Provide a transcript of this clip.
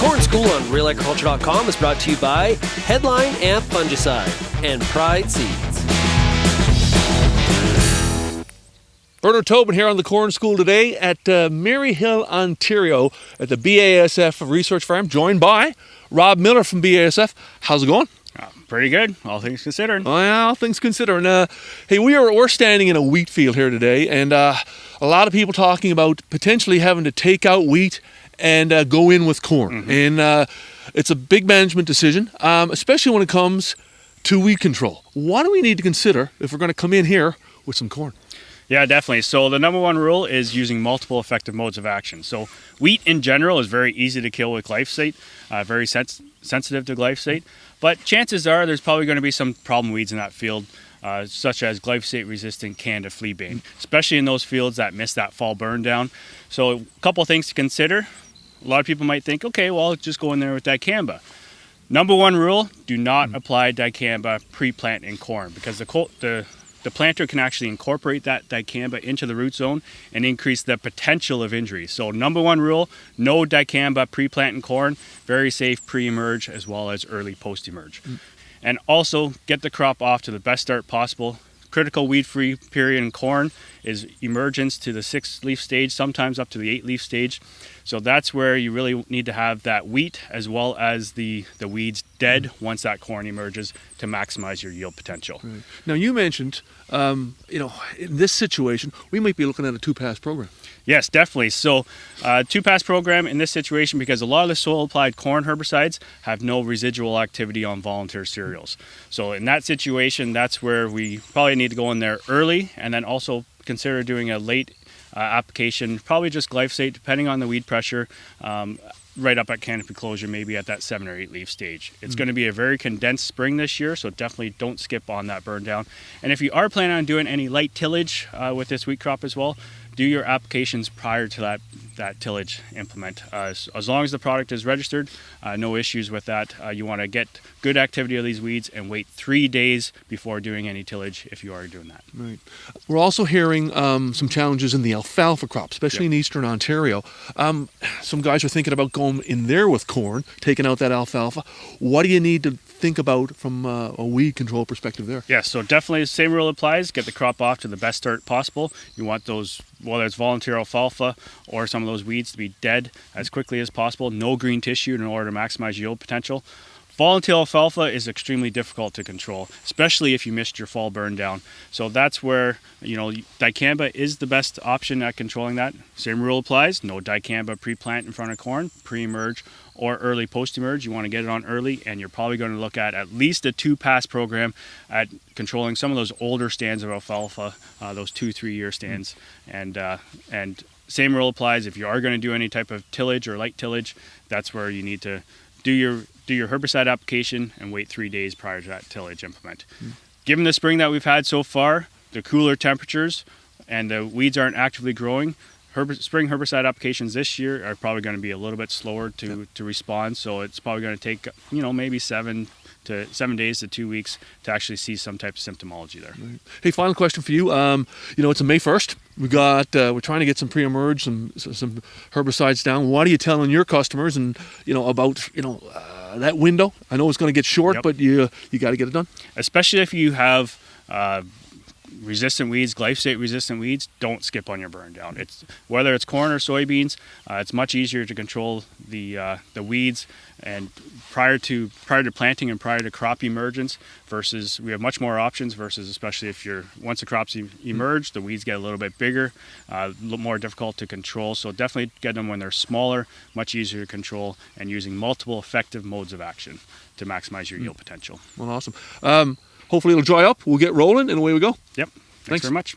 Corn School on RealAgriculture.com is brought to you by Headline and Fungicide and Pride Seeds. Bernard Tobin here on the Corn School today at Maryhill, Ontario at the BASF Research Farm, joined by Rob Miller from BASF. How's it going? Pretty good, all things considered. Well, all things considered. Hey, we're standing in a wheat field here today, and a lot of people talking about potentially having to take out wheat and go in with corn. Mm-hmm. And it's a big management decision, especially when it comes to weed control. What do we need to consider if we're going to come in here with some corn? Yeah, definitely. So the number one rule is using multiple effective modes of action. So wheat in general is very easy to kill with glyphosate, very sensitive to glyphosate. But chances are there's probably going to be some problem weeds in that field, such as glyphosate-resistant Candida fleabane, especially in those fields that miss that fall burn down. So a couple of things to consider. A lot of people might think, okay, well, just go in there with dicamba. Number one rule, do not apply dicamba pre-plant in corn, because the planter can actually incorporate that dicamba into the root zone and increase the potential of injury. So number one rule, no dicamba pre-plant in corn, very safe pre-emerge as well as early post-emerge. And also get the crop off to the best start possible. Critical weed-free period in corn is emergence to the 6 leaf stage, sometimes up to the 8 leaf stage. So that's where you really need to have that wheat as well as the weeds dead once that corn emerges to maximize your yield potential. Right. Now you mentioned, in this situation, we might be looking at a 2-pass program. Yes, definitely. So 2-pass program in this situation, because a lot of the soil-applied corn herbicides have no residual activity on volunteer cereals. So in that situation, that's where we probably need to go in there early, and then also consider doing a late application, probably just glyphosate, depending on the weed pressure, right up at canopy closure, maybe at that 7 or 8 leaf stage. It's going to be a very condensed spring this year, so definitely don't skip on that burn down. And if you are planning on doing any light tillage with this wheat crop as well, do your applications prior to that tillage implement. As long as the product is registered, no issues with that. You want to get good activity of these weeds and wait 3 days before doing any tillage if you are doing that. Right. We're also hearing some challenges in the alfalfa crop, especially in eastern Ontario. Some guys are thinking about going in there with corn, taking out that alfalfa. What do you need to think about from a weed control perspective there? Yeah, so definitely the same rule applies. Get the crop off to the best start possible. You want those, whether it's volunteer alfalfa or some of those weeds, to be dead as quickly as possible. No green tissue in order to maximize yield potential. Volunteer alfalfa is extremely difficult to control, especially if you missed your fall burn down. So that's where, dicamba is the best option at controlling that. Same rule applies. No dicamba pre-plant in front of corn, pre-emerge or early post-emerge. You want to get it on early, and you're probably going to look at least a 2-pass program at controlling some of those older stands of alfalfa, those 2-3 year stands. And same rule applies if you are going to do any type of tillage or light tillage. That's where you need to do your herbicide application and wait 3 days prior to that tillage implement. Given the spring that we've had so far, the cooler temperatures, and the weeds aren't actively growing, spring herbicide applications this year are probably going to be a little bit slower to respond. So it's probably going to take maybe 7 days to 2 weeks to actually see some type of symptomology there. Right. Hey, final question for you. It's a May 1st. We're trying to get some pre-emerge, some herbicides down. What are you telling your customers and about that window? I know it's going to get short, but you got to get it done. Especially if you have resistant weeds, glyphosate resistant weeds, don't skip on your burn down. Whether it's corn or soybeans, it's much easier to control the weeds and prior to planting and prior to crop emergence, versus we have much more options, versus especially if once the crops emerge, the weeds get a little bit bigger, a little more difficult to control. So definitely get them when they're smaller, much easier to control, and using multiple effective modes of action to maximize your yield potential. Well, awesome. Hopefully it'll dry up, we'll get rolling, and away we go. Yep. Thanks very much.